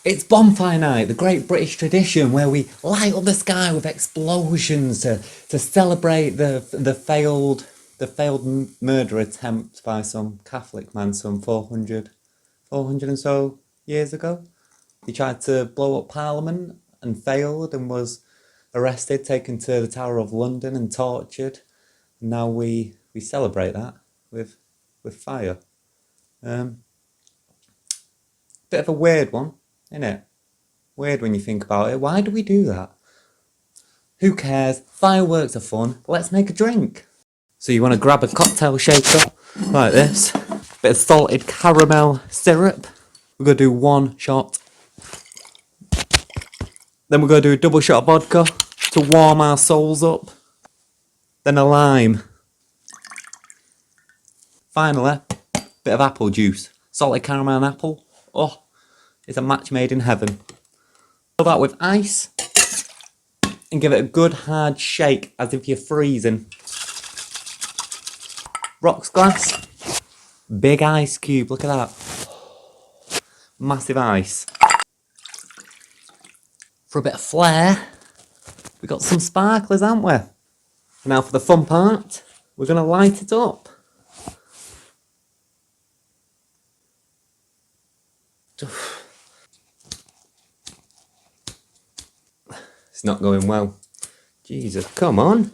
It's Bonfire Night, the great British tradition where we light up the sky with explosions to celebrate the failed murder attempt by some Catholic man some 400 and so years ago. He tried to blow up Parliament and failed and was arrested, taken to the Tower of London and tortured. And now we celebrate that with fire. Bit of a weird one, isn't it? Weird when you think about it. Why do we do that? Who cares? Fireworks are fun. Let's make a drink. So you want to grab a cocktail shaker like this. Bit of salted caramel syrup. We're going to do one shot. Then we're going to do a double shot of vodka to warm our souls up. Then a lime. Finally, bit of apple juice. Salted caramel and apple. Oh, it's a match made in heaven. Fill that with ice and give it a good hard shake as if you're freezing. Rocks glass. Big ice cube, look at that. Massive ice. For a bit of flair, we got some sparklers, haven't we? Now for the fun part, we're going to light it up. It's not going well. Jesus, come on.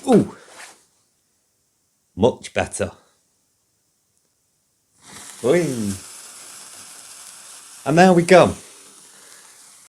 Ooh. Much better. Oi. And there we go.